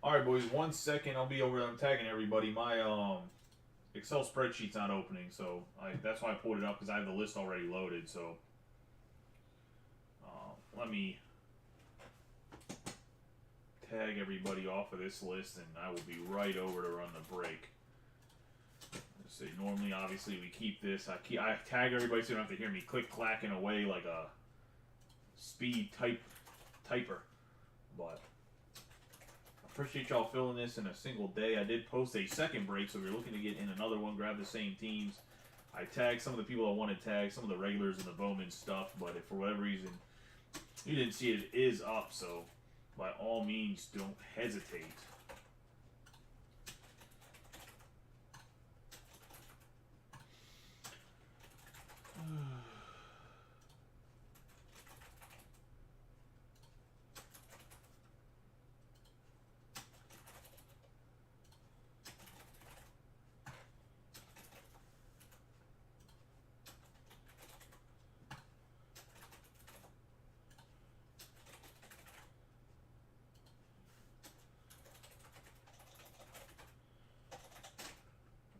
All right, boys. 1 second. I'll be over there. I'm tagging everybody. My Excel spreadsheet's not opening, so that's why I pulled it up because I have the list already loaded. So let me tag everybody off of this list, and I will be right over to run the break. Let's see. Normally, obviously, we keep this. I tag everybody so you don't have to hear me click clacking away like a speed typer, but. Appreciate y'all filling this in a single day. I did post a second break, so if you're looking to get in another one, grab the same teams. I tagged some of the people I want to tag, some of the regulars and the Bowman stuff, but if for whatever reason you didn't see it, it is up, so by all means, don't hesitate.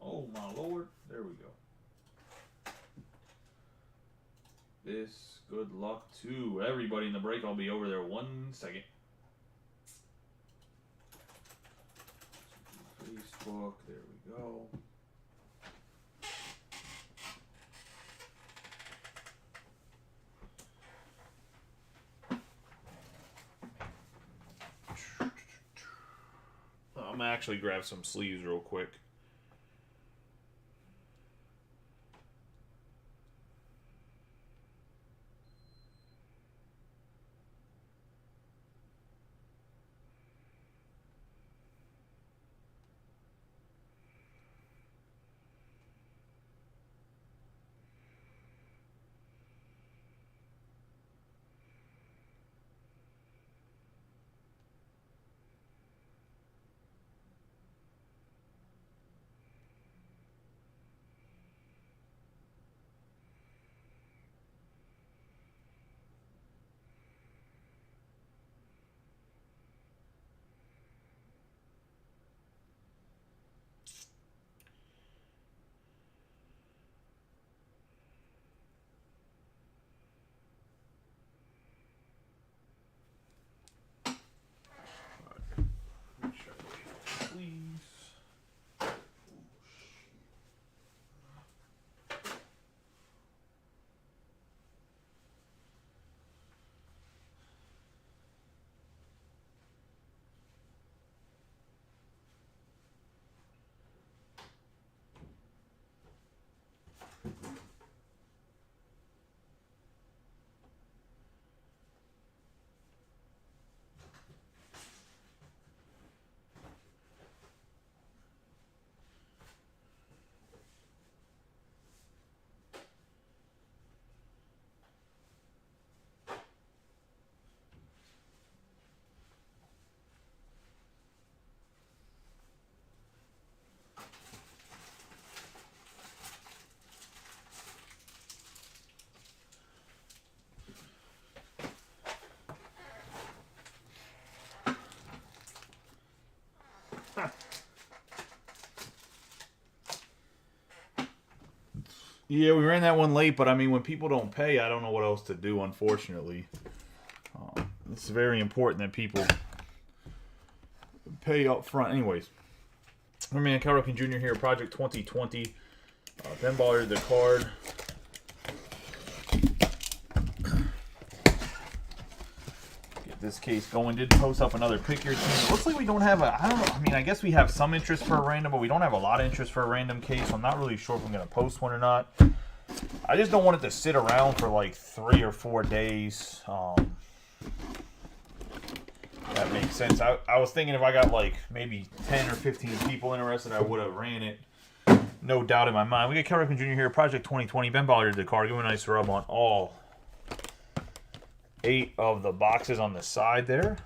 Oh my lord, there we go. This, good luck to everybody in the break. I'll be over there 1 second. Facebook, there we go. I'm gonna actually grab some sleeves real quick. Yeah, we ran that one late, but I mean, when people don't pay, I don't know what else to do, unfortunately. It's very important that people pay up front. Anyways, my man Cal Ripken Jr. here, Project 2020. Ben Baller the card. Get this case going. Did post up another pick your team. It looks like we don't have a, I don't know, I mean, I guess we have some interest for a random, but we don't have a lot of interest for a random case, so I'm not really sure if I'm going to post one or not. I just don't want it to sit around for like 3 or 4 days. That makes sense. I was thinking if I got like maybe 10 or 15 people interested, I would have ran it. No doubt in my mind. We got Cal Ripken Jr. here, Project 2020. Ben Baller did the card. Give him a nice rub on all 8 of the boxes on the side there.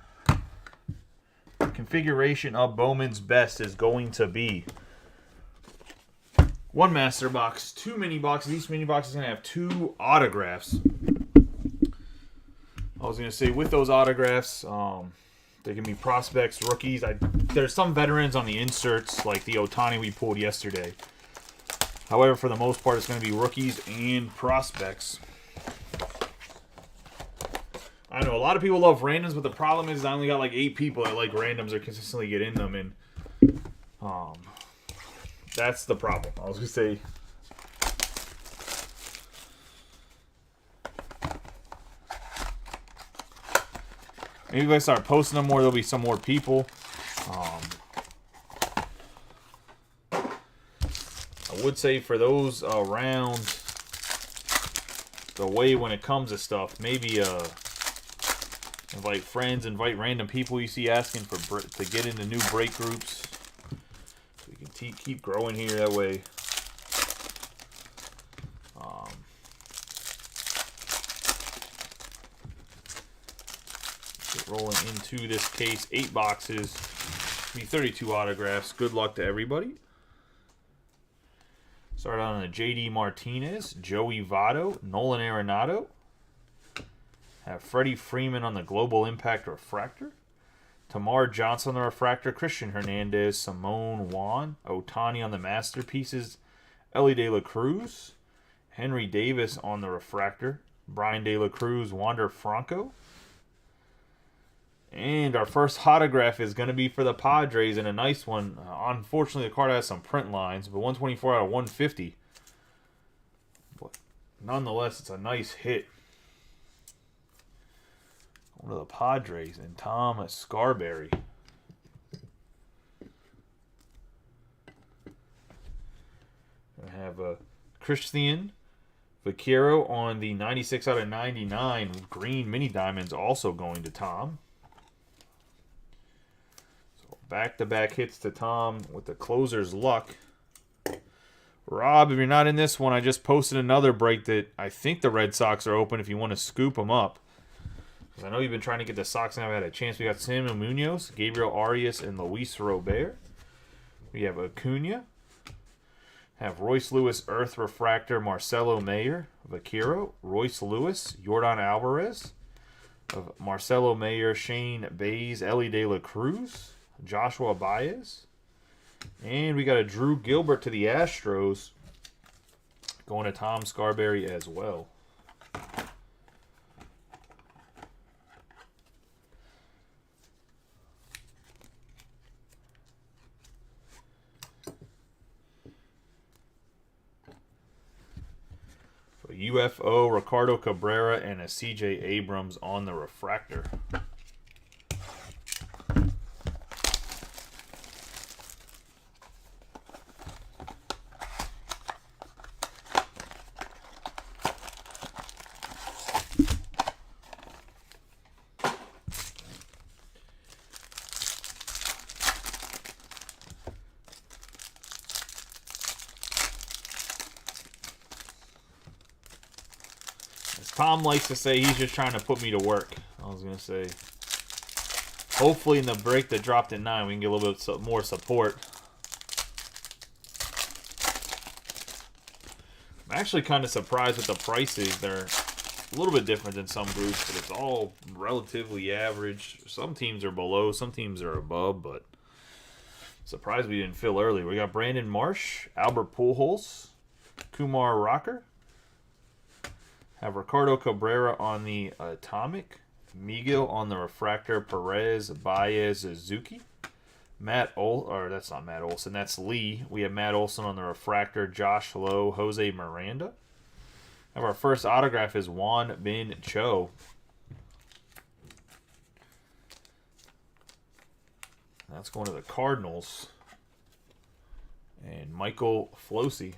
Configuration of Bowman's best is going to be 1 master box, 2 mini boxes. Each mini box is going to have 2 autographs. I was going to say with those autographs, They can be prospects, rookies. There's some veterans on the inserts, like the Ohtani we pulled yesterday. However, for the most part, it's going to be rookies and prospects. I know a lot of people love randoms, but the problem is I only got like 8 people that like randoms or consistently get in them, and that's the problem. I was going to say... Maybe if I start posting them more, there'll be some more people. I would say for those around the way when it comes to stuff, maybe invite friends, invite random people you see asking to get into new break groups. So we can keep growing here that way. Rolling into this case, 8 boxes, be 32 autographs. Good luck to everybody. Start out on a J.D. Martinez, Joey Votto, Nolan Arenado. Have Freddie Freeman on the Global Impact Refractor. Tamar Johnson on the Refractor, Christian Hernandez, Simone Juan, Ohtani on the Masterpieces, Ellie De La Cruz, Henry Davis on the Refractor, Brian De La Cruz, Wander Franco. And our first autograph is going to be for the Padres, and a nice one. Unfortunately, the card has some print lines, but 124 out of 150. But nonetheless, it's a nice hit. One of the Padres and Tom Scarberry. I have a Christian Vaquero on the 96 out of 99 green mini diamonds, also going to Tom. Back-to-back hits to Tom with the closer's luck. Rob, if you're not in this one, I just posted another break that I think the Red Sox are open if you want to scoop them up. Because I know you've been trying to get the Sox and haven't had a chance. We got Samuel Munoz, Gabriel Arias, and Luis Robert. We have Acuna. Have Royce Lewis, Earth Refractor, Marcelo Mayer, Vaquero, Royce Lewis, Yordan Alvarez, of Marcelo Mayer, Shane Bays, Ellie De La Cruz, Joshua Baez. And we got a Drew Gilbert to the Astros. Going to Tom Scarberry as well. So UFO, Ricardo Cabrera, and a CJ Abrams on the refractor. Tom likes to say he's just trying to put me to work. I was going to say, hopefully in the break that dropped at 9, we can get a little bit more support. I'm actually kind of surprised with the prices. They're a little bit different than some groups, but it's all relatively average. Some teams are below, some teams are above, but surprised we didn't fill early. We got Brandon Marsh, Albert Pujols, Kumar Rocker. Have Ricardo Cabrera on the Atomic, Miguel on the Refractor, Perez, Baez, Suzuki, that's not Matt Olson, that's Lee. We have Matt Olson on the Refractor, Josh Lowe, Jose Miranda. Have our first autograph is Juan Bin Cho. That's going to the Cardinals. And Michael Flosey.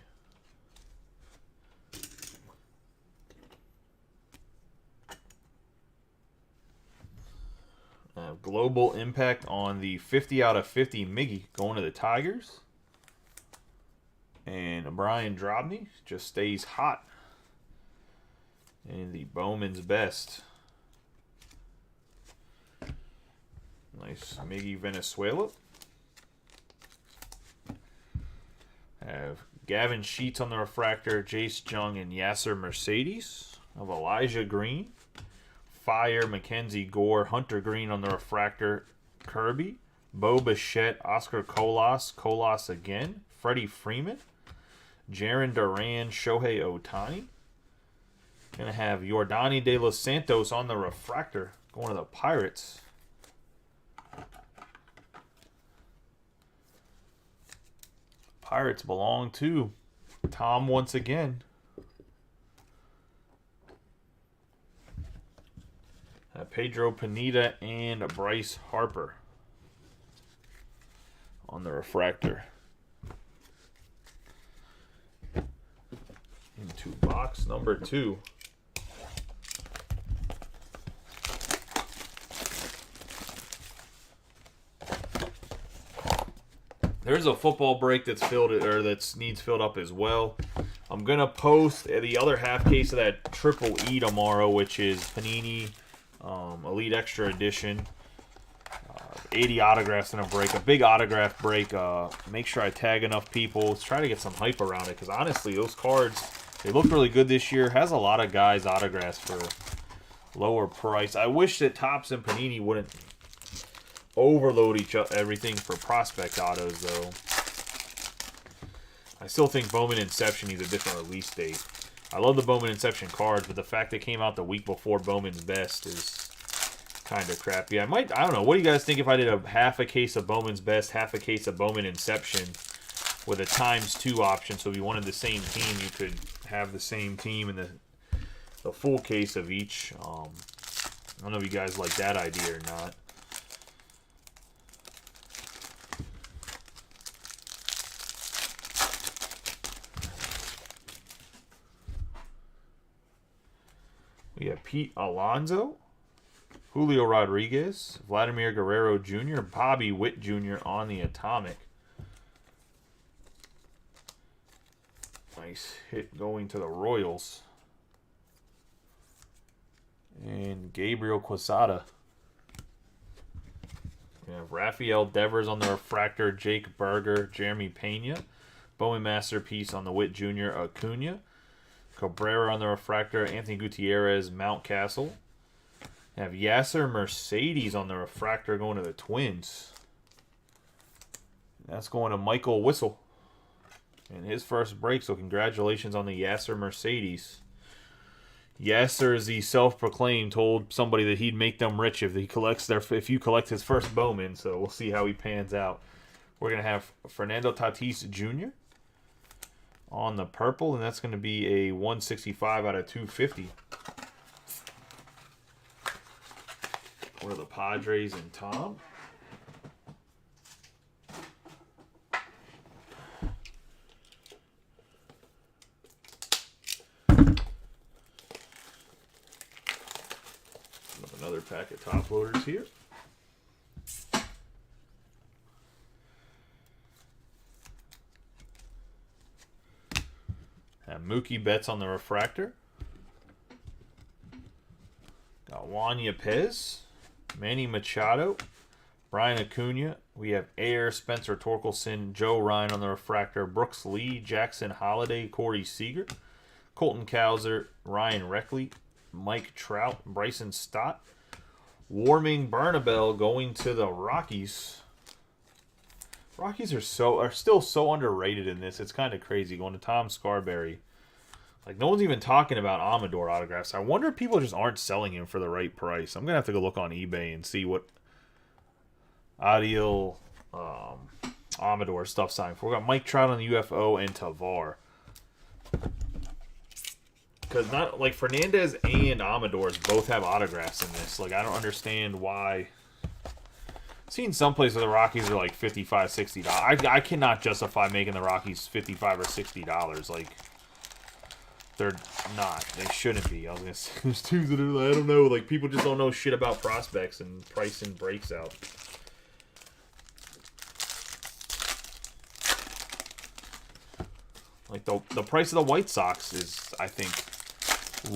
Global Impact on the 50 out of 50 Miggy going to the Tigers. And Brian Drobny just stays hot. And the Bowman's Best. Nice Miggy Venezuela. Have Gavin Sheets on the Refractor, Jace Jung, and Yasser Mercedes. Of Elijah Green. Fire, Mackenzie Gore, Hunter Green on the refractor, Kirby, Bo Bichette, Oscar Colas again, Freddie Freeman, Jarren Duran, Shohei Ohtani. Gonna have Yordani De Los Santos on the refractor, going to the Pirates. Pirates belong to Tom once again. Pedro Pineda and Bryce Harper on the refractor. Into box number 2. There's a football break that's filled or that needs filled up as well. I'm gonna post the other half case of that Triple E tomorrow, which is Panini Elite Extra Edition. 80 autographs in a break, a big autograph break. Make sure I tag enough people. Let's try to get some hype around it because honestly, those cards, they look really good this year. Has a lot of guys autographs for lower price. I wish that Topps and Panini wouldn't overload everything for prospect autos, though. I still think Bowman Inception needs a different release date. I love the Bowman Inception cards, but the fact they came out the week before Bowman's Best is kind of crappy. I don't know. What do you guys think if I did a half a case of Bowman's Best, half a case of Bowman Inception with a ×2 option? So if you wanted the same team, you could have the same team in the full case of each. I don't know if you guys like that idea or not. We have Pete Alonso, Julio Rodriguez, Vladimir Guerrero Jr., Bobby Witt Jr. on the Atomic. Nice hit going to the Royals. And Gabriel Quesada. We have Rafael Devers on the refractor, Jake Berger, Jeremy Pena. Bowman Masterpiece on the Witt Jr., Acuna. Cabrera on the refractor, Anthony Gutierrez, Mountcastle. Have Yasser Mercedes on the refractor going to the Twins. That's going to Michael Whistle in his first break, so congratulations on the Yasser Mercedes. Yasser, as he self-proclaimed, told somebody that he'd make them rich if you collect his first Bowman, so we'll see how he pans out. We're going to have Fernando Tatis Jr. on the purple, and that's going to be a 165 out of 250. Or the Padres and Tom. Another pack of top loaders here. Have Mookie Betts on the refractor. Got Juan Yepez, Manny Machado, Brian Acuna. We have Ayer, Spencer Torkelson, Joe Ryan on the refractor, Brooks Lee, Jackson Holiday, Corey Seager, Colton Cowser, Ryan Reckley, Mike Trout, Bryson Stott. Warming Bernabel going to the Rockies. Rockies are still so underrated in this. It's kind of crazy. Going to Tom Scarberry. Like, no one's even talking about Amador autographs. I wonder if people just aren't selling him for the right price. I'm going to have to go look on eBay and see what Adiel Amador stuff signed for. We got Mike Trout on the UFO and Tavar. Because not like Fernandez and Amador's both have autographs in this. Like, I don't understand why. I've seen some places the Rockies are like $55, $60. I cannot justify making the Rockies $55 or $60. Like, they're not. They shouldn't be. I was gonna say there's two that are, I don't know. Like, people just don't know shit about prospects and pricing breaks out. Like, the price of the White Sox is, I think,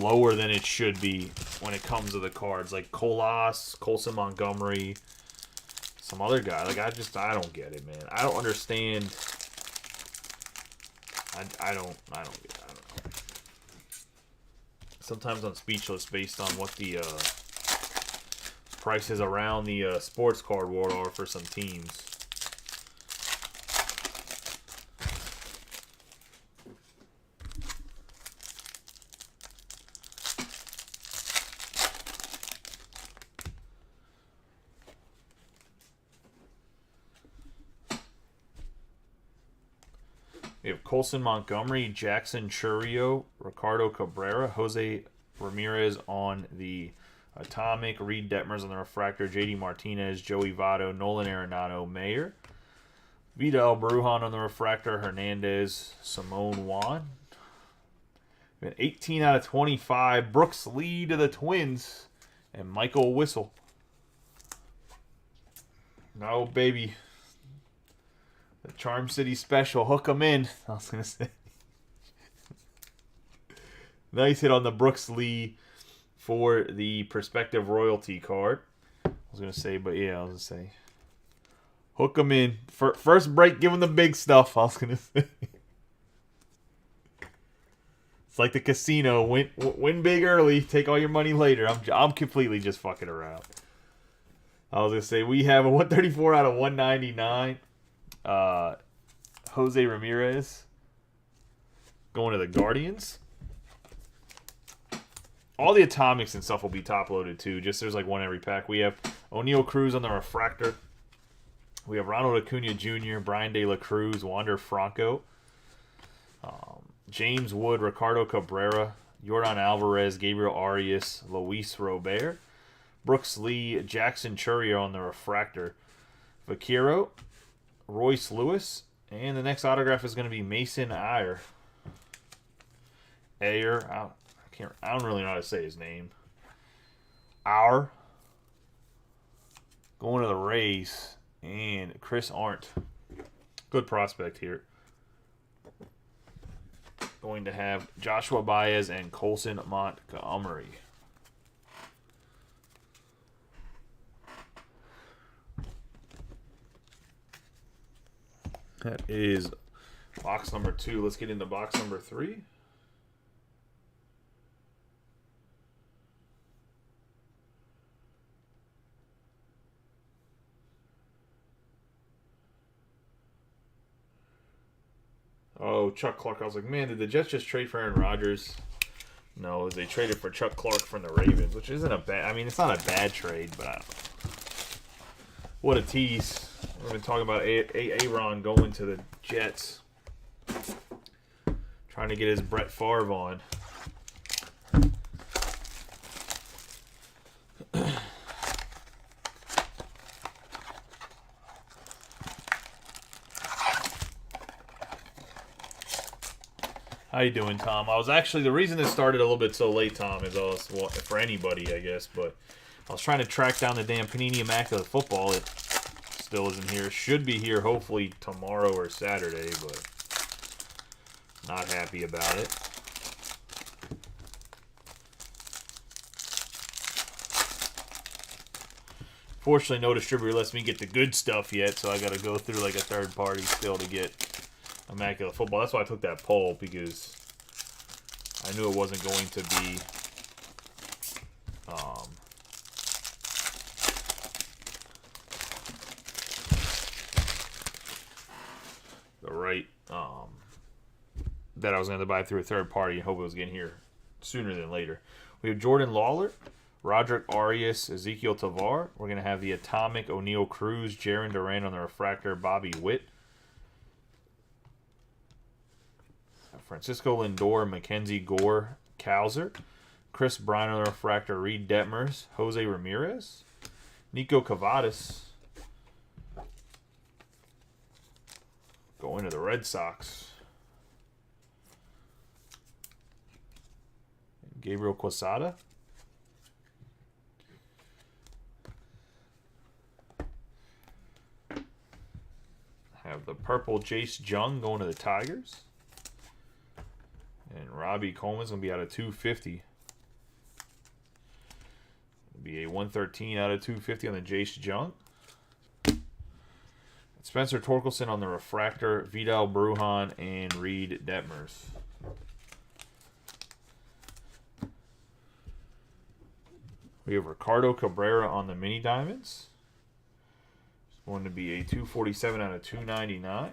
lower than it should be when it comes to the cards. Like Colas, Colson Montgomery, some other guy. Like, I don't get it, man. I don't understand. I don't get it. I don't know. Sometimes I'm speechless based on what the prices around the sports card war are for some teams. We have Colson Montgomery, Jackson Churio, Ricardo Cabrera, Jose Ramirez on the Atomic, Reed Detmers on the Refractor, JD Martinez, Joey Votto, Nolan Arenado, Mayer, Vidal Brujan on the Refractor, Hernandez, Simone Juan. 18 out of 25, Brooks Lee to the Twins, and Michael Whistle. No, baby. The Charm City Special. Hook 'em in. I was going to say. Nice hit on the Brooks Lee for the Perspective Royalty card. I was going to say, but yeah, I was going to say. Hook 'em in. First break, give them the big stuff. I was going to say. It's like the casino. Win big early. Take all your money later. I'm completely just fucking around. I was going to say, we have a 134 out of 199. Jose Ramirez going to the Guardians. All the Atomics and stuff will be top loaded too. Just there's like one every pack. We have O'Neal Cruz on the Refractor. We have Ronald Acuna Jr., Brian De La Cruz, Wander Franco, James Wood, Ricardo Cabrera, Yordan Alvarez, Gabriel Arias, Luis Robert, Brooks Lee, Jackson Churio on the Refractor, Vaquero, Royce Lewis, and the next autograph is going to be Mason Ayer. I don't really know how to say his name. Ayer. Going to the Rays, and Chris Arndt. Good prospect here. Going to have Joshua Baez and Colson Montgomery. That is box number 2. Let's get into box number 3. Oh, Chuck Clark. I was like, man, did the Jets just trade for Aaron Rodgers? No, they traded for Chuck Clark from the Ravens, which isn't a bad... I mean, it's not a bad trade, but I don't know. What a tease. We've been talking about Aaron going to the Jets. Trying to get his Brett Favre on. How you doing, Tom? I was actually... The reason this started a little bit so late, Tom, is for anybody, I guess, but I was trying to track down the damn Panini Immaculate Football. It still isn't here. Should be here hopefully tomorrow or Saturday, but not happy about it. Fortunately, no distributor lets me get the good stuff yet, so I got to go through like a third party still to get Immaculate Football. That's why I took that poll, because I knew it wasn't going to be the right that I was going to buy through a third party and hope it was getting here sooner than later. We have Jordan Lawler, Roderick Arias, Ezekiel Tovar. We're going to have the Atomic, O'Neal Cruz, Jaron Duran on the Refractor, Bobby Witt, Francisco Lindor, Mackenzie Gore, Cowser, Chris Bryant on the Refractor, Reed Detmers, Jose Ramirez, Nico Cavadas, going to the Red Sox, Gabriel Quesada, have the purple Jace Jung going to the Tigers. And Robbie Coleman's going to be out of 250. It'll be a 113 out of 250 on the Jace Jung. Spencer Torkelson on the Refractor, Vidal Brujan, and Reed Detmers. We have Ricardo Cabrera on the mini diamonds. It's going to be a 247 out of 299.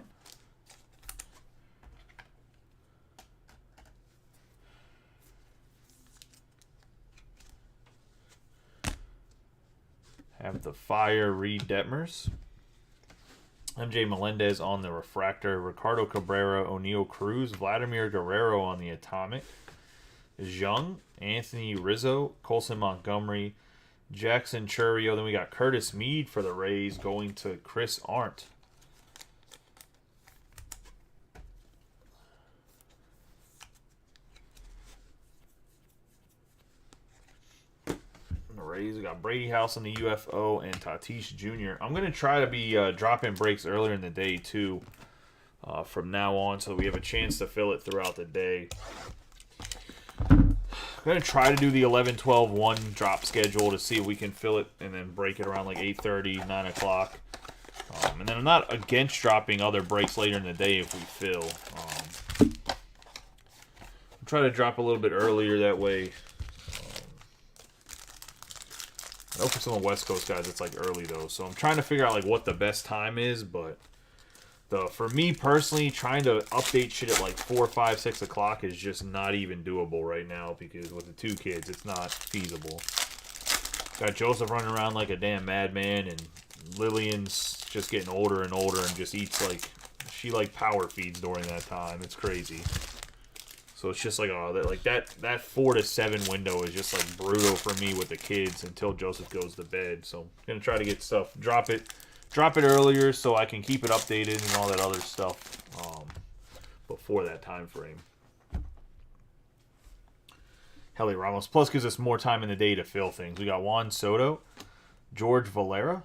Have the Fire Reed Detmers. MJ Melendez on the refractor. Ricardo Cabrera, O'Neal Cruz, Vladimir Guerrero on the atomic. Jung, Anthony Rizzo, Colson Montgomery, Jackson Churio. Then we got Curtis Mead for the Rays going to Chris Arndt. Rays. We got Brady House on the UFO and Tatis Jr. I'm going to try to be dropping breaks earlier in the day, too, from now on, so we have a chance to fill it throughout the day. I'm going to try to do the 11, 12, 1 drop schedule to see if we can fill it and then break it around like 8:30, 9 o'clock. And then I'm not against dropping other breaks later in the day if we fill. I'll try to drop a little bit earlier that way. I know for some of the West Coast guys it's like early though, so I'm trying to figure out like what the best time is, but for me personally, trying to update shit at like 4, 5, 6 o'clock is just not even doable right now because with the 2 kids, it's not feasible. Got Joseph running around like a damn madman, and Lillian's just getting older and older and just eats like, she like power feeds during that time. It's crazy. So it's just like, oh, that 4 to 7 window is just like brutal for me with the kids until Joseph goes to bed. So I'm gonna try to get stuff, drop it earlier so I can keep it updated and all that other stuff before that time frame. Heli Ramos Plus gives us more time in the day to fill things. We got Juan Soto, George Valera.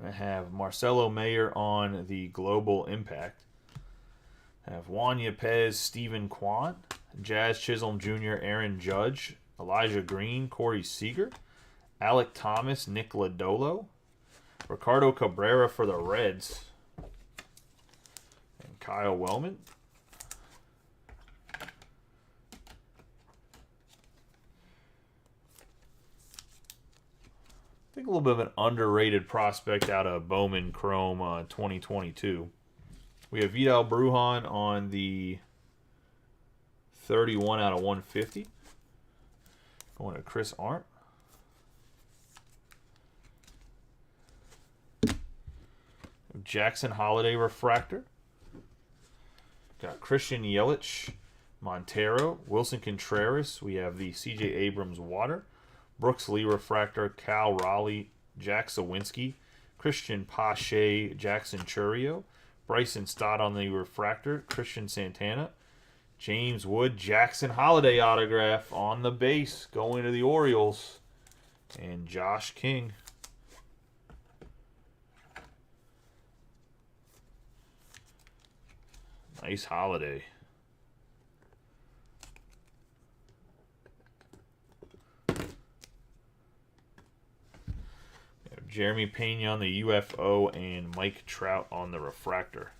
I have Marcelo Mayer on the Global Impact. I have Juan Yepez, Stephen Kwan, Jazz Chisholm Jr., Aaron Judge, Elijah Green, Corey Seager, Alec Thomas, Nick Lodolo, Ricardo Cabrera for the Reds, and Kyle Wellman. I think a little bit of an underrated prospect out of Bowman Chrome 2022. We have Vidal Brujan on the 31 out of 150. Going to Chris Arndt. Jackson Holiday refractor. Got Christian Yelich, Montero, Wilson Contreras. We have the C.J. Abrams water. Brooks Lee refractor, Cal Raleigh, Jack Sawinski, Christian Pache, Jackson Churio. Bryson Stott on the refractor, Christian Santana, James Wood, Jackson Holiday autograph on the base, going to the Orioles, and Josh King. Nice Holiday. Jeremy Pena on the UFO and Mike Trout on the refractor.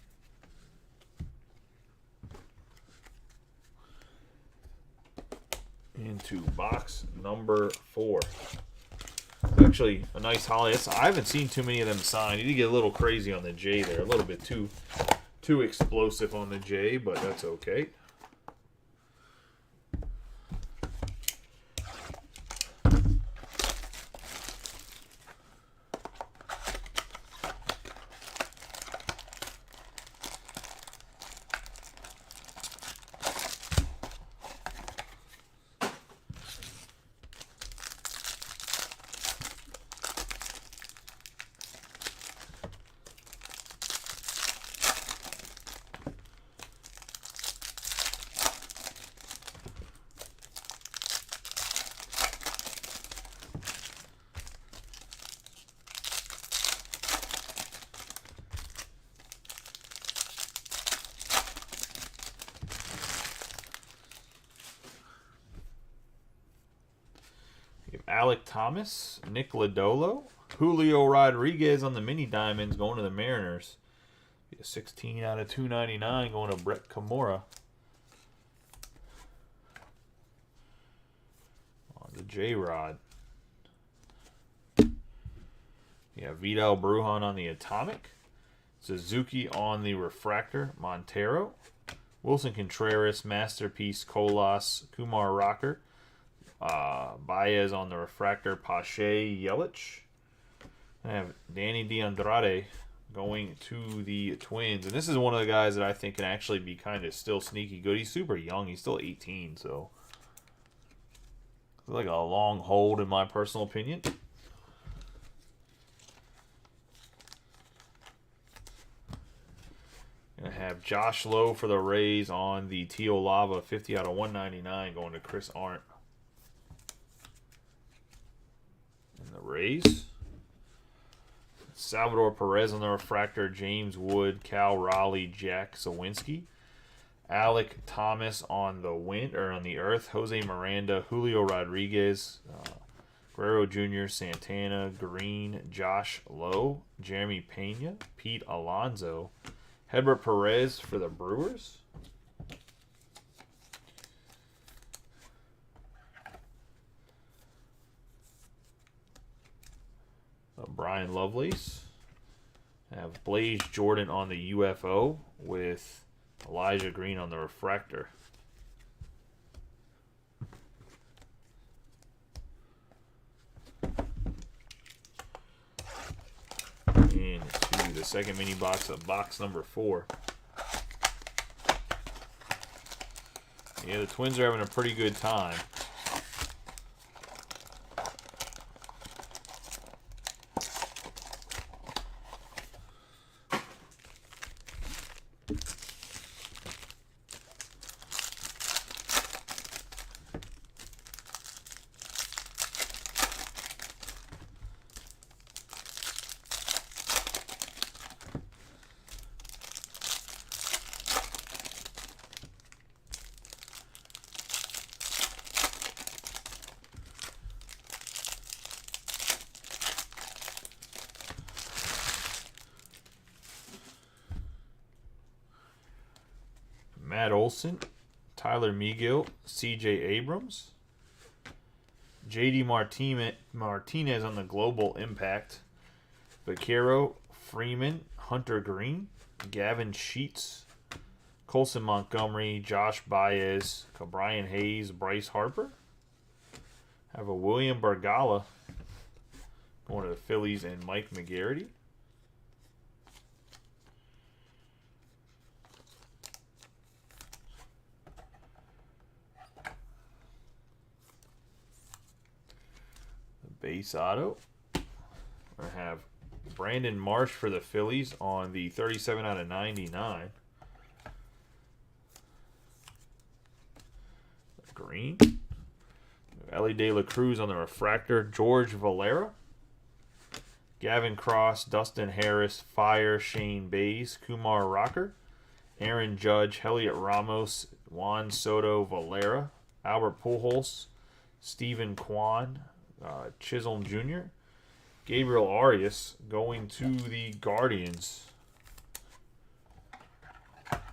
Into box number 4. Actually, a nice Holiday. I haven't seen too many of them signed. You did get a little crazy on the J there. A little bit too explosive on the J, but that's okay. Alec Thomas, Nick Lodolo, Julio Rodriguez on the mini diamonds going to the Mariners. Be a 16 out of 299 going to Brett Kamora. On the J-Rod. Yeah, Vidal Brujan on the Atomic. Suzuki on the Refractor, Montero. Wilson Contreras, Masterpiece, Colas, Kumar Rocker. Baez on the Refractor, Pache, Yelich. I have Danny DeAndrade going to the Twins. And this is one of the guys that I think can actually be kind of still sneaky good. He's super young. He's still 18, so it's like a long hold in my personal opinion. Gonna have Josh Lowe for the Rays on the Teal Lava, 50 out of 199, going to Chris Arndt. And the Rays. Salvador Perez on the Refractor, James Wood, Cal Raleigh, Jack Sawinski. Alec Thomas on the Earth, Jose Miranda, Julio Rodriguez, Guerrero Jr., Santana, Green, Josh Lowe, Jeremy Pena, Pete Alonso, Hedbert Perez for the Brewers. Brian Lovelace. Have Blaze Jordan on the UFO with Elijah Green on the Refractor. Into the second mini box of box number 4. Yeah, the Twins are having a pretty good time. Matt Olson, Tyler Megill, C.J. Abrams, J.D. Martinez on the Global Impact, Vaquero, Freeman, Hunter Green, Gavin Sheets, Colson Montgomery, Josh Baez, Brian Hayes, Bryce Harper. Have a William Bergala going to the Phillies and Mike McGarity. Base auto. I have Brandon Marsh for the Phillies on the 37 out of 99. Green. Ellie De La Cruz on the Refractor. George Valera. Gavin Cross, Dustin Harris, Fire, Shane Bays, Kumar Rocker, Aaron Judge, Heliot Ramos, Juan Soto, Valera, Albert Pujols, Stephen Kwan, Chisholm Jr., Gabriel Arias going to the Guardians.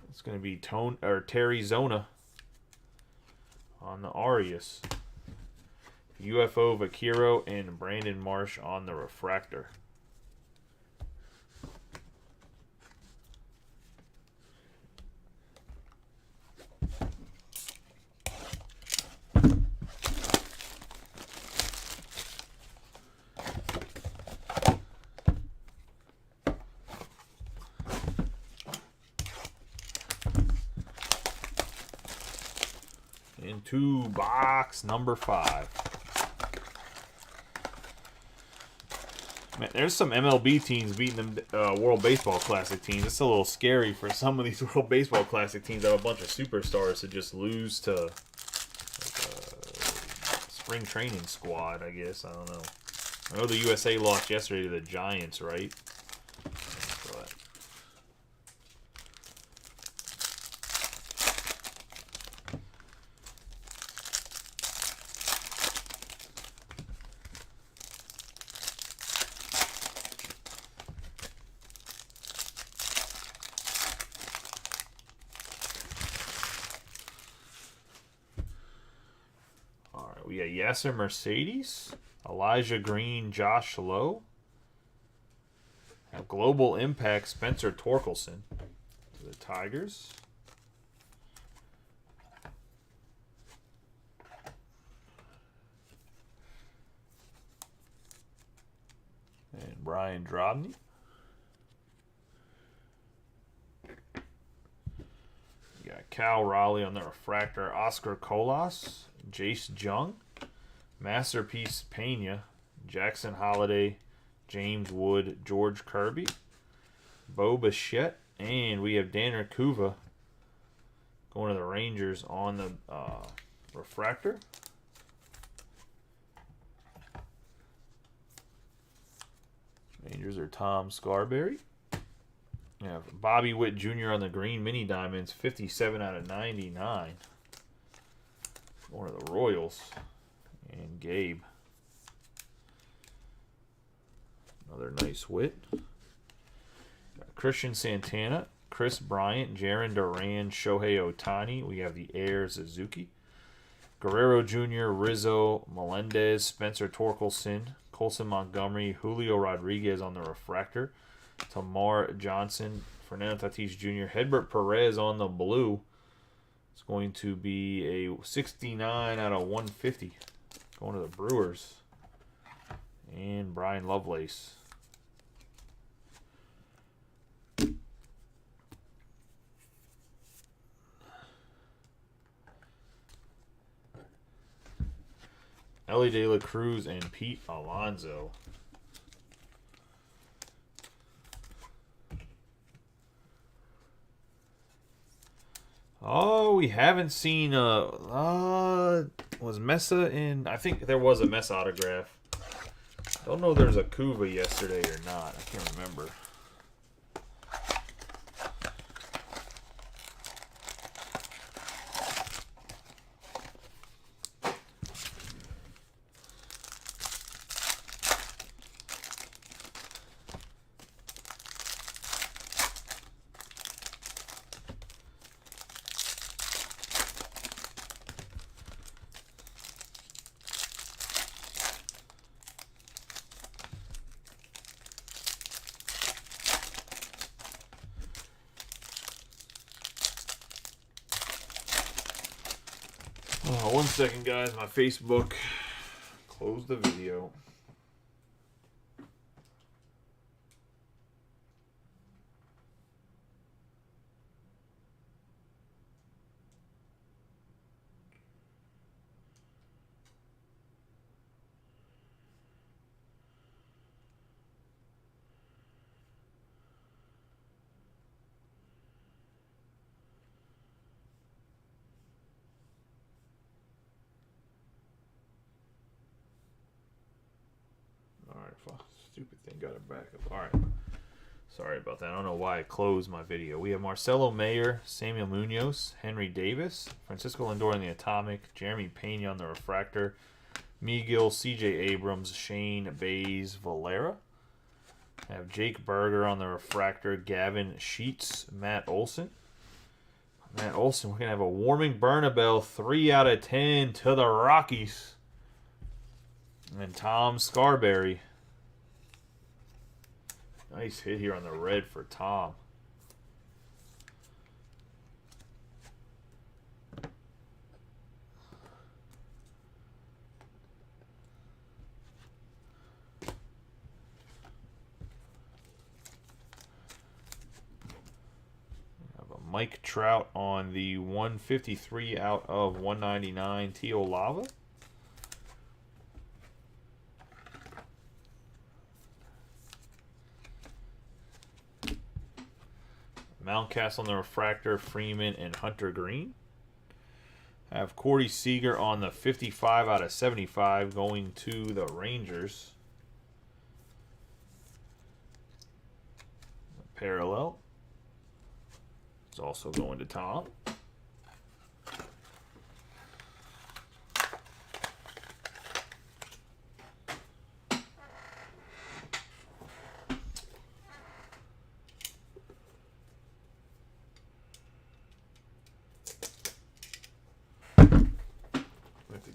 It's going to be Terry Zona on the Arias. UFO Vaquero and Brandon Marsh on the Refractor. Into box number 5. Man, there's some MLB teams beating them World Baseball Classic teams. It's a little scary for some of these World Baseball Classic teams that have a bunch of superstars to just lose to like, spring training squad, I guess. I don't know. I know the USA lost yesterday to the Giants, right? But we got Yasser Mercedes, Elijah Green, Josh Lowe, Now, Global Impact, Spencer Torkelson to the Tigers. And Brian Drobny. You got Cal Raleigh on the refractor. Oscar Colas, Jace Jung, Masterpiece Pena, Jackson Holiday, James Wood, George Kirby, Bo Bichette, and we have Danner Kuva going to the Rangers on the refractor. Rangers are Tom Scarberry. We have Bobby Witt Jr. on the green mini diamonds, 57 out of 99. Going to the Royals. And Gabe. Another nice Witt. Got Christian Santana, Chris Bryant, Jarren Duran, Shohei Ohtani. We have the Air Suzuki. Guerrero Jr., Rizzo, Melendez, Spencer Torkelson, Colson Montgomery, Julio Rodriguez on the refractor. Tamar Johnson, Fernando Tatis Jr., Hedbert Perez on the blue. It's going to be a 69 out of 150. Going to the Brewers. And Brian Lovelace. Ellie De La Cruz and Pete Alonso. Oh, we haven't seen was Mesa in? I think there was a Mesa autograph. Don't know if there's a Kuva yesterday or not. I can't remember. Oh, 1 second, guys. My Facebook closed the video. Stupid thing got it back up. Alright. Sorry about that. I don't know why I closed my video. We have Marcelo Mayer, Samuel Munoz, Henry Davis, Francisco Lindor on the Atomic, Jeremy Pena on the Refractor, Miguel, CJ Abrams, Shane Bays, Valera. I have Jake Berger on the Refractor, Gavin Sheets, Matt Olson. Matt Olson, we're going to have a Warming Bernabel, 3 out of 10 to the Rockies. And Tom Scarberry. Nice hit here on the red for Tom. Have a Mike Trout on the 153 out of 199 Teo Lava. Mountcastle on the Refractor, Freeman, and Hunter Green. I have Corey Seager on the 55 out of 75 going to the Rangers. Parallel. It's also going to Tom.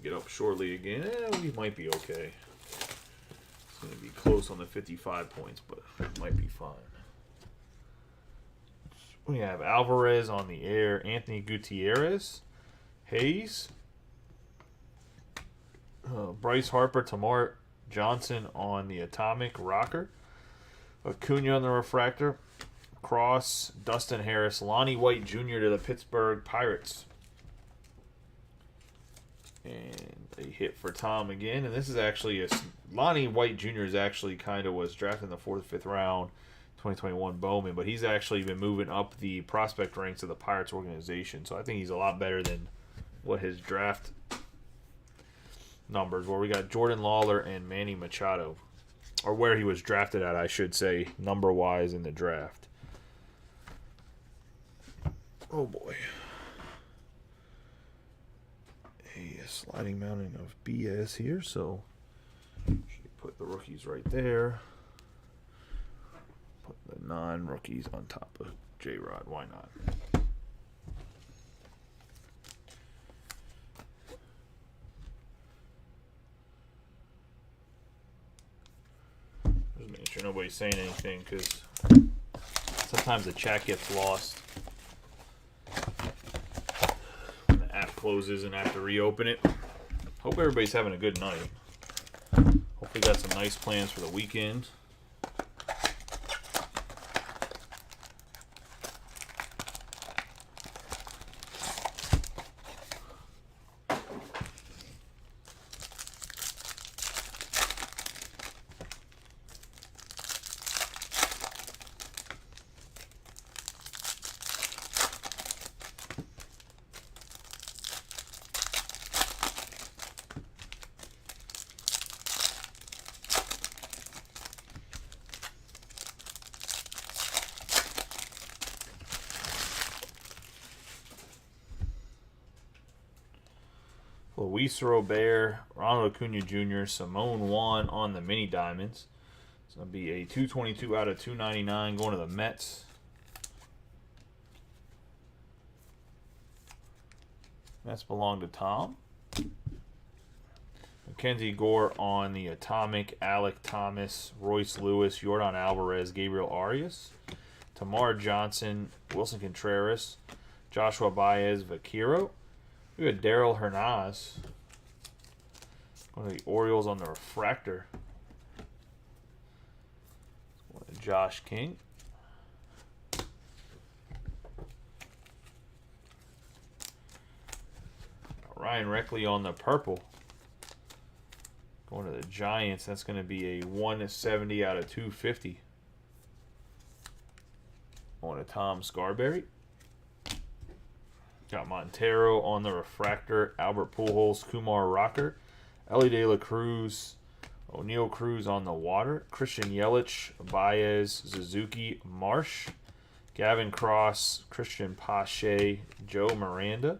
Get up shortly again. We might be okay. It's going to be close on the 55 points, but it might be fine. We have Alvarez on the air, Anthony Gutierrez, Hayes, Bryce Harper, Tamar Johnson on the atomic rocker, Acuna on the refractor, Cross, Dustin Harris, Lonnie White Jr. to the Pittsburgh Pirates. And a hit for Tom again. And this is actually Lonnie White Jr. is actually was drafted in the 4th, 5th round, 2021 Bowman, but he's actually been moving up the prospect ranks of the Pirates organization. So I think he's a lot better than what his draft numbers were. We got Jordan Lawler and Manny Machado, or where he was drafted at, I should say, number-wise in the draft. Oh boy. A sliding mounting of BS here, so should put the rookies right there. Put the non-rookies on top of J-Rod. Why not? Just making sure nobody's saying anything, because sometimes the chat gets lost. App closes and I have to reopen it. Hope everybody's having a good night. Hopefully got some nice plans for the weekend. Luis Robert, Ronald Acuna Jr., Simone Juan on the mini diamonds. It's going to be a 222 out of 299 going to the Mets. Mets belong to Tom. Mackenzie Gore on the atomic, Alec Thomas, Royce Lewis, Yordan Alvarez, Gabriel Arias, Tamar Johnson, Wilson Contreras, Joshua Baez, Vaquero. We got Daryl Hernandez. One of the Orioles on the refractor. Josh King. Ryan Reckley on the purple. Going to the Giants. That's going to be a 170 out of 250. Going to Tom Scarberry. Got Montero on the refractor, Albert Pujols, Kumar Rocker, Ellie De La Cruz, O'Neal Cruz on the water, Christian Yelich, Baez, Suzuki, Marsh, Gavin Cross, Christian Pache, Joe Miranda,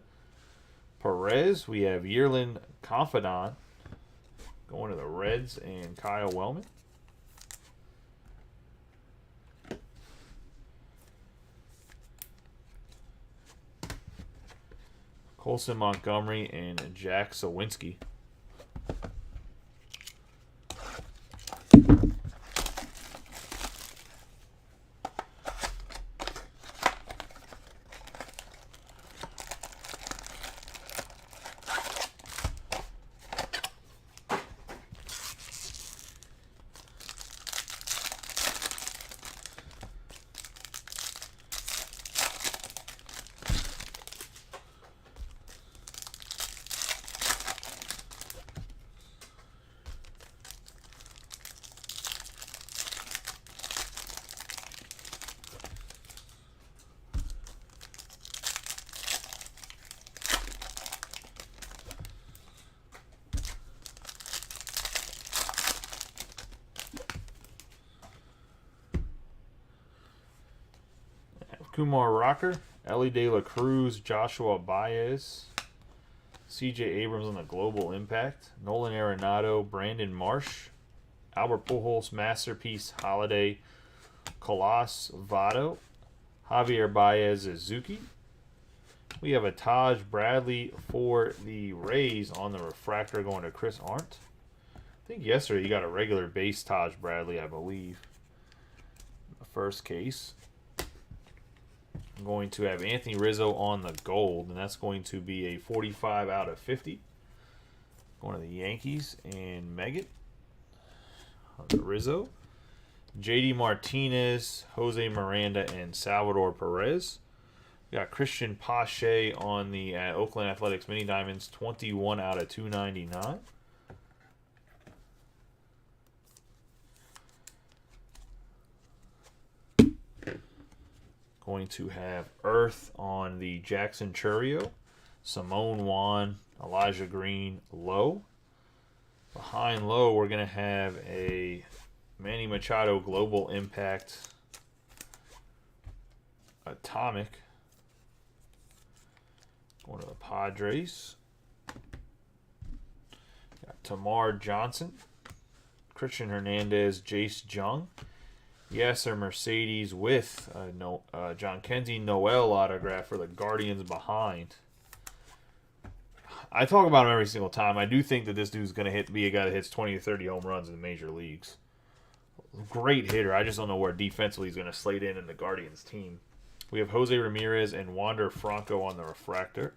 Perez. We have Yearlin Confidant going to the Reds and Kyle Wellman. Colson Montgomery and Jack Sawinski. Kumar Rocker, Ellie De La Cruz, Joshua Baez, C.J. Abrams on the Global Impact, Nolan Arenado, Brandon Marsh, Albert Pujols, Masterpiece, Holiday, Colas, Votto, Javier Baez, Suzuki. We have a Taj Bradley for the Rays on the refractor going to Chris Arndt. think yesterday you got a regular base Taj Bradley, I believe. The first case. I'm going to have Anthony Rizzo on the gold, and that's going to be a 45 out of 50. Going to the Yankees and Megan on the Rizzo. JD Martinez, Jose Miranda, and Salvador Perez. We got Christian Pache on the Oakland Athletics Mini Diamonds, 21 out of 299. Going to have Earth on the Jackson Churio, Simone Juan, Elijah Green, Low. Behind Low, we're going to have a Manny Machado Global Impact Atomic. Going to the Padres. Got Tamar Johnson, Christian Hernandez, Jace Jung. Yasser Mercedes with John Kenzie Noel autograph for the Guardians behind. I talk about him every single time. I do think that this dude's going to be a guy that hits 20 to 30 home runs in the major leagues. Great hitter. I just don't know where defensively he's going to slate in the Guardians team. We have Jose Ramirez and Wander Franco on the refractor.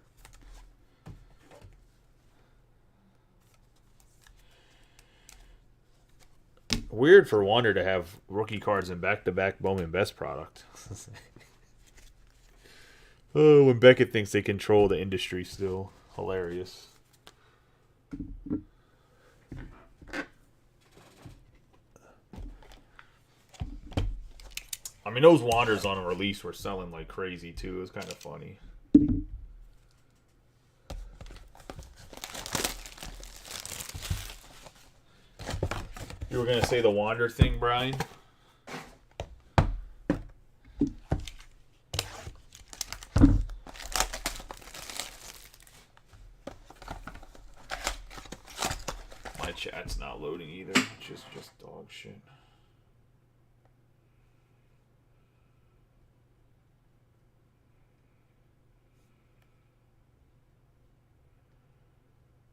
Weird for Wander to have rookie cards in back-to-back Bowman Best product. Oh, when Beckett thinks they control the industry still. Hilarious. I mean, those Wanders on a release were selling like crazy, too. It was kind of funny. You were going to say the Wander thing, Brian? My chat's not loading either. It's just dog shit.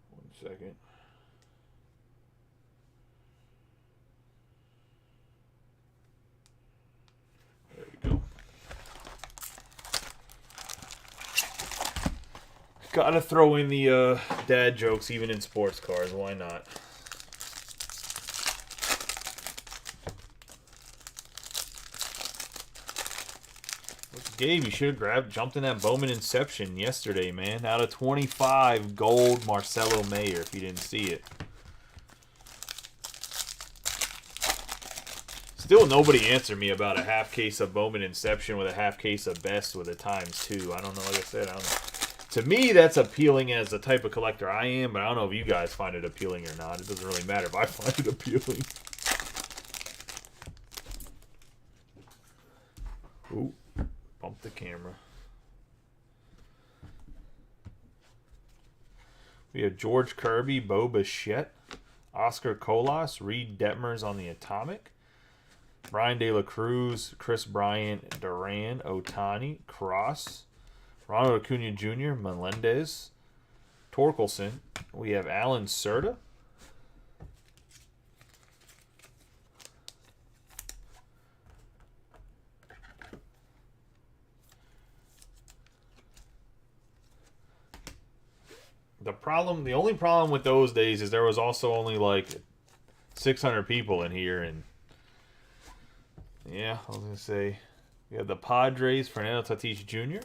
One second. Gotta throw in the dad jokes even in sports cars. Why not? Gabe, you should have jumped in that Bowman Inception yesterday, man. Out of 25, gold Marcelo Mayer, if you didn't see it. Still nobody answered me about a half case of Bowman Inception with a half case of Best with a ×2. I don't know, like I said, I don't know. To me, that's appealing as the type of collector I am, but I don't know if you guys find it appealing or not. It doesn't really matter if I find it appealing. Ooh, bumped the camera. We have George Kirby, Bo Bichette, Oscar Colas, Reed Detmers on the Atomic, Brian De La Cruz, Chris Bryant, Duran, Otani, Cross, Ronald Acuna Jr., Melendez, Torkelson. We have Alan Cerda. The only problem with those days is there was also only like 600 people in here, and yeah, I was gonna say we have the Padres, Fernando Tatis Jr.,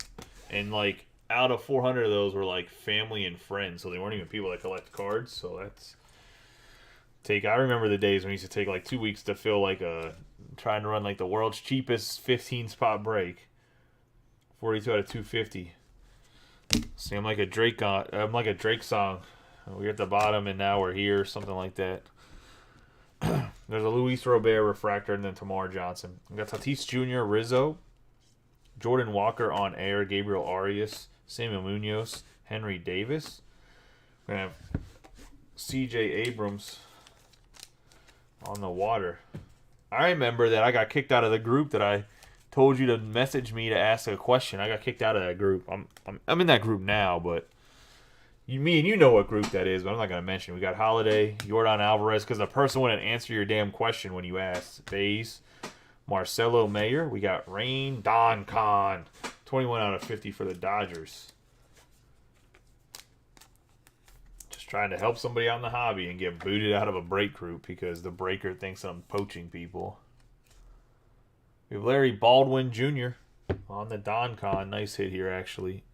and like out of 400 of those were like family and friends, so they weren't even people that collect cards. So that's I remember the days when we used to take like 2 weeks to fill like trying to run like the world's cheapest 15 spot break, 42 out of 250. See, I'm like a Drake song. We're at the bottom and now we're here, something like that. There's a Luis Robert refractor and then Tamar Johnson. We got Tatis Jr., Rizzo, Jordan Walker on air, Gabriel Arias, Samuel Munoz, Henry Davis. We're going to have C.J. Abrams on the water. I remember that I got kicked out of the group that I told you to message me to ask a question. I got kicked out of that group. I'm in that group now, but Me and you know what group that is, but I'm not going to mention. We got Holiday, Yordan Alvarez, because the person wouldn't answer your damn question when you asked. Bays, Marcelo Mayer. We got Rain Don Con. 21 out of 50 for the Dodgers. Just trying to help somebody out in the hobby and get booted out of a break group because the breaker thinks I'm poaching people. We have Larry Baldwin Jr. on the Don Con. Nice hit here, actually.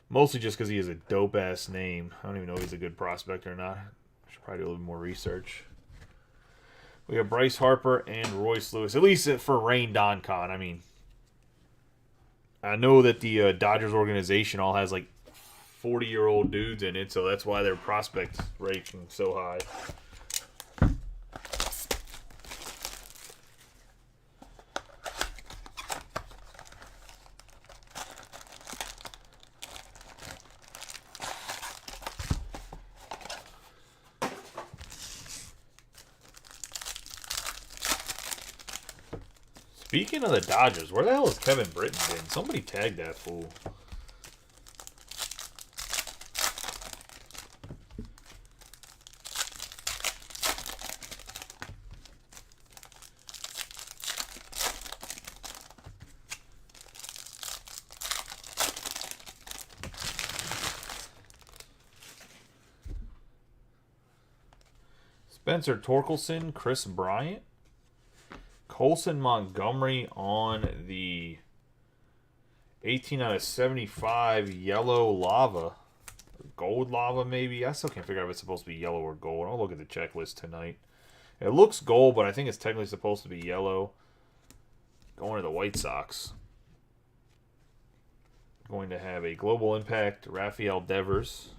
Mostly just because he has a dope-ass name. I don't even know if he's a good prospect or not. I should probably do a little bit more research. We have Bryce Harper and Royce Lewis. At least for Rain Don Con. I mean, I know that the Dodgers organization all has like 40-year-old dudes in it, so that's why their prospect rating so high. Speaking of the Dodgers, where the hell has Kevin Britton been? Somebody tagged that fool. Spencer Torkelson, Chris Bryant. Colson Montgomery on the 18 out of 75 yellow lava. Gold lava, maybe? I still can't figure out if it's supposed to be yellow or gold. I'll look at the checklist tonight. It looks gold, but I think it's technically supposed to be yellow. Going to the White Sox. Going to have a global impact, Rafael Devers.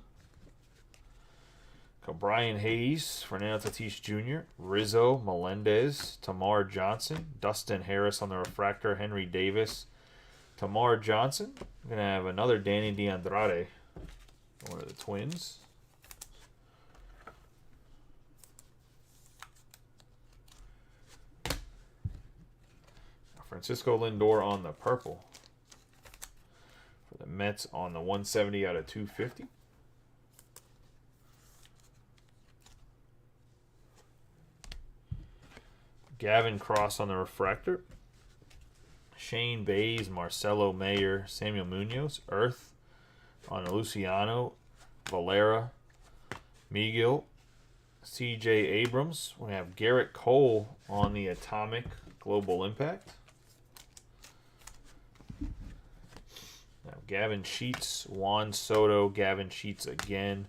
Brian Hayes, Fernando Tatis Jr., Rizzo, Melendez, Tamar Johnson, Dustin Harris on the refractor, Henry Davis, Tamar Johnson. We're going to have another Danny DeAndrade, one of the Twins. Francisco Lindor on the purple. For the Mets on the 170 out of 250. Gavin Cross on the refractor. Shane Bays, Marcelo Mayer, Samuel Munoz, Earth on Luciano, Valera, Miguel, C.J. Abrams. We have Garrett Cole on the Atomic Global Impact. Now Gavin Sheets, Juan Soto, Gavin Sheets again,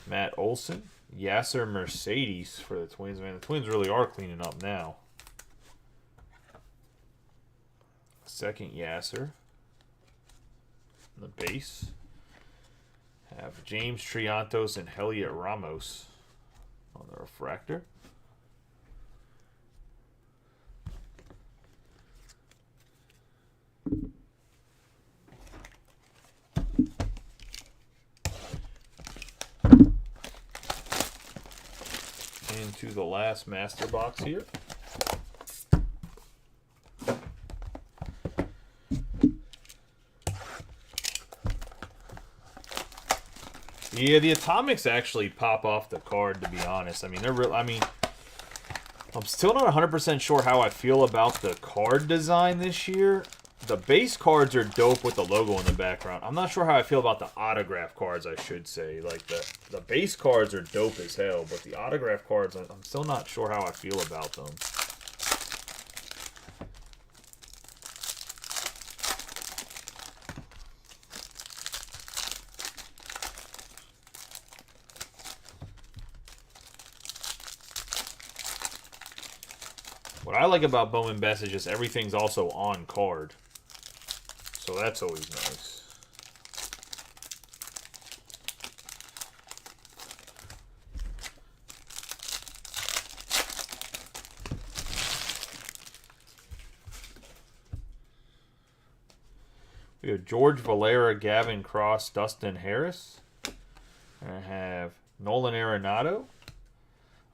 Matt Olson. Yasser Mercedes for the Twins. Man, the Twins really are cleaning up now. Second Yasser. On the base. Have James Triantos and Heliot Ramos on the refractor. Into the last master box here. Yeah, the Atomics actually pop off the card, to be honest. I mean, they're real. I mean, I'm still not 100% sure how I feel about the card design this year. The base cards are dope with the logo in the background. I'm not sure how I feel about the autograph cards, I should say. Like, the base cards are dope as hell, but the autograph cards, I'm still not sure how I feel about them. What I like about Bowman Best is just everything's also on card. So that's always nice. We have George Valera, Gavin Cross, Dustin Harris. I have Nolan Arenado,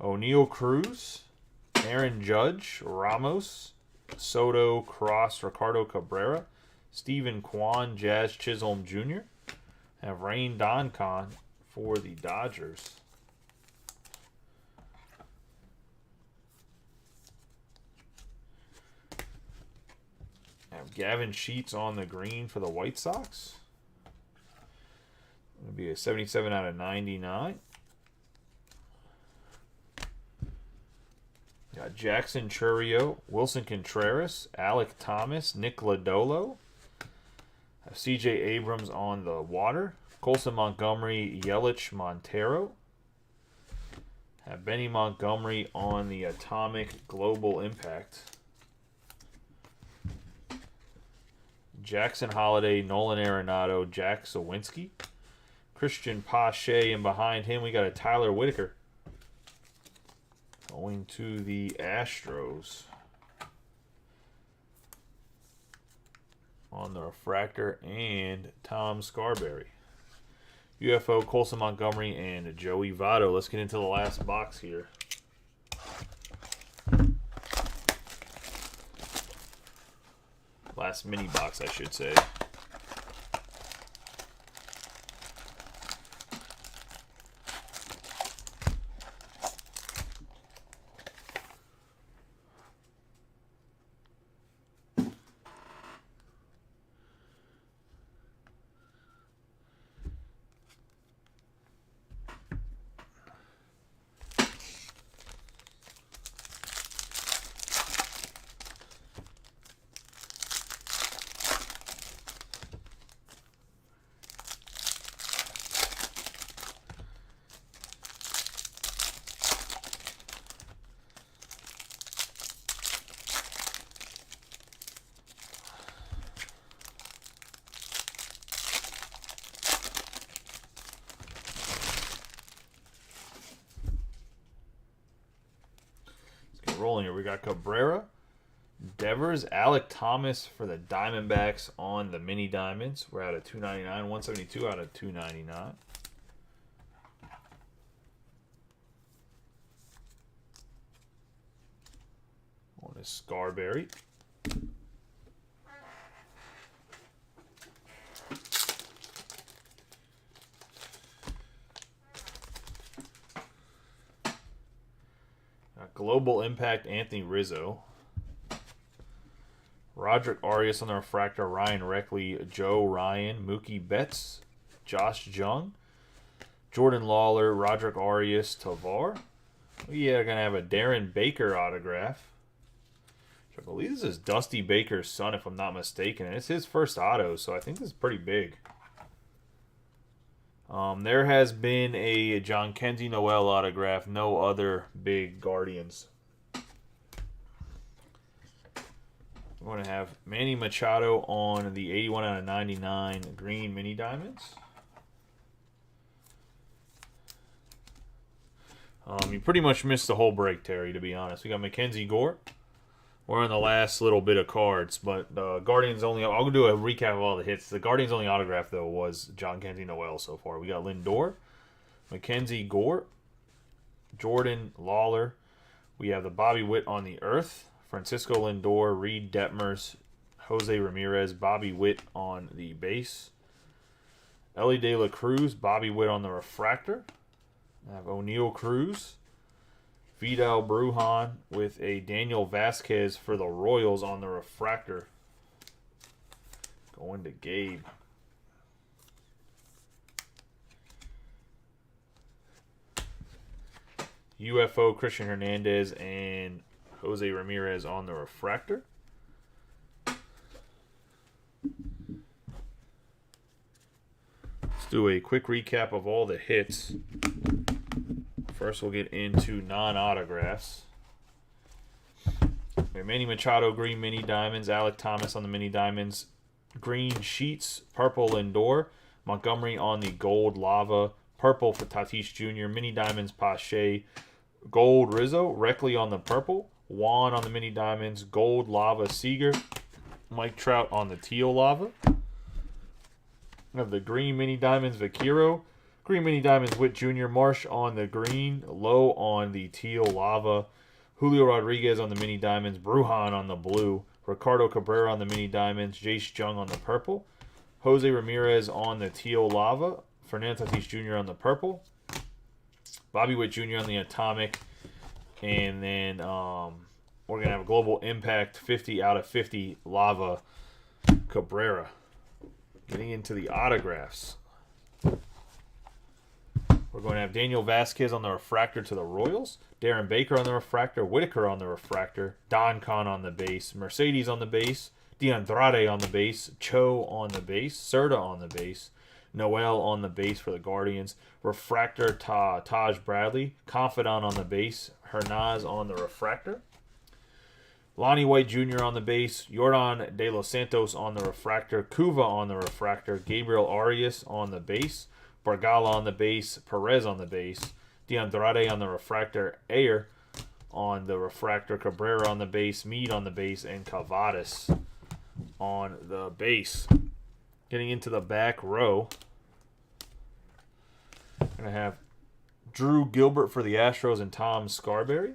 O'Neal Cruz, Aaron Judge, Ramos, Soto, Cross, Ricardo Cabrera, Stephen Kwan, Jazz Chisholm Jr. Have Rain Doncon for the Dodgers. Have Gavin Sheets on the green for the White Sox. It'll be a 77 out of 99. Got Jackson Chourio, Wilson Contreras, Alec Thomas, Nick Lodolo. Have C.J. Abrams on the water. Colson Montgomery, Yelich Montero. Have Benny Montgomery on the Atomic Global Impact. Jackson Holiday, Nolan Arenado, Jack Sawinski. Christian Pache, and behind him we got a Tyler Whitaker. Going to the Astros. On the refractor, and Tom Scarberry. UFO, Colson Montgomery, and Joey Votto. Let's get into the last box here. Last mini box, I should say. Rolling here. We got Cabrera, Devers, Alec Thomas for the Diamondbacks on the mini diamonds. We're out of 299, 172 out of 299. On is Scarberry. Global Impact, Anthony Rizzo. Roderick Arias on the refractor, Ryan Reckley, Joe Ryan, Mookie Betts, Josh Jung, Jordan Lawler, Roderick Arias, Tavar. We are going to have a Darren Baker autograph. I believe this is Dusty Baker's son, if I'm not mistaken. And it's his first auto, so I think this is pretty big. There has been a John Kenzie Noel autograph. No other big Guardians. We're going to have Manny Machado on the 81 out of 99 green mini diamonds. You pretty much missed the whole break, Terry, to be honest. We got Mackenzie Gore. We're on the last little bit of cards, but Guardians only... I'll do a recap of all the hits. The Guardians only autograph, though, was John Kenzie Noel so far. We got Lindor, Mackenzie Gore, Jordan Lawler. We have the Bobby Witt on the Earth, Francisco Lindor, Reed Detmers, Jose Ramirez, Bobby Witt on the base, Ellie De La Cruz, Bobby Witt on the refractor. I have O'Neal Cruz, Vidal Brujan with a Daniel Vasquez for the Royals on the refractor. Going to Gabe. UFO, Christian Hernandez, and Jose Ramirez on the refractor. Let's do a quick recap of all the hits. First, we'll get into non-autographs. We have Manny Machado, green mini diamonds. Alec Thomas on the mini diamonds. Green sheets, purple Lindor. Montgomery on the gold lava. Purple for Tatis Jr. Mini diamonds, Pache. Gold Rizzo. Reckley on the purple. Juan on the mini diamonds. Gold lava Seager. Mike Trout on the teal lava. We have the green mini diamonds, Vaquero. Green mini diamonds, Witt Jr. Marsh on the green. Low on the teal lava. Julio Rodriguez on the mini diamonds. Brujan on the blue. Ricardo Cabrera on the mini diamonds. Jace Jung on the purple. Jose Ramirez on the teal lava. Fernando Tatis Jr. on the purple. Bobby Witt Jr. on the atomic. And then we're going to have a global impact 50 out of 50 lava Cabrera. Getting into the autographs. We're going to have Daniel Vasquez on the refractor to the Royals. Darren Baker on the refractor. Whitaker on the refractor. Don Con on the base. Mercedes on the base. DeAndrade on the base. Cho on the base. Serta on the base. Noel on the base for the Guardians. Refractor Taj Bradley. Confidant on the base. Hernaz on the refractor. Lonnie White Jr. on the base. Yordan De Los Santos on the refractor. Cuva on the refractor. Gabriel Arias on the base. Bargala on the base. Perez on the base. DeAndrade on the refractor. Ayer on the refractor. Cabrera on the base. Meade on the base. And Cavadas on the base. Getting into the back row. Going to have Drew Gilbert for the Astros and Tom Scarberry.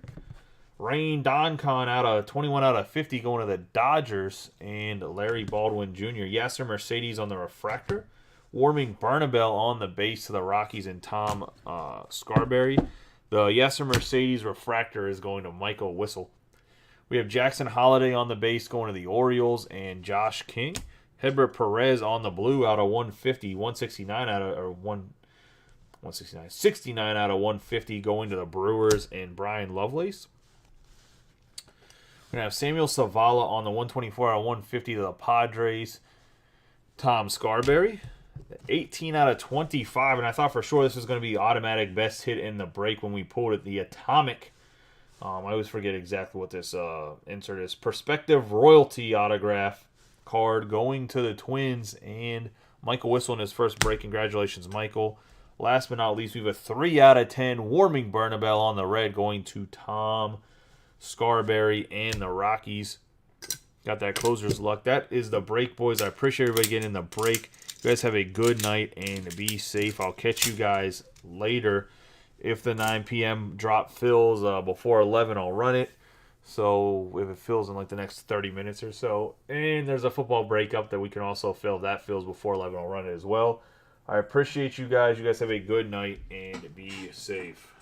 Rain Doncon out of 21 out of 50 going to the Dodgers. And Larry Baldwin Jr. Yasser Mercedes on the refractor. Warming Bernabel on the base to the Rockies and Tom Scarberry. The Yasser Mercedes refractor is going to Michael Whistle. We have Jackson Holiday on the base going to the Orioles and Josh King. Hedbert Perez on the blue out of 150, 169 out of, or 169, 69 out of 150 going to the Brewers and Brian Lovelace. We're going to have Samuel Zavala on the 124 out of 150 to the Padres. Tom Scarberry. 18 out of 25, and I thought for sure this was going to be automatic best hit in the break when we pulled it. The Atomic. I always forget exactly what this insert is. Perspective Royalty autograph card going to the Twins and Michael Whistle in his first break. Congratulations, Michael. Last but not least, we have a 3 out of 10 Warming Bernabel on the red going to Tom Scarberry and the Rockies. Got that closer's luck. That is the break, boys. I appreciate everybody getting in the break. You guys have a good night and be safe. I'll catch you guys later. If the 9 p.m. drop fills before 11, I'll run it. So if it fills in like the next 30 minutes or so. And there's a football breakup that we can also fill. If that fills before 11, I'll run it as well. I appreciate you guys. You guys have a good night and be safe.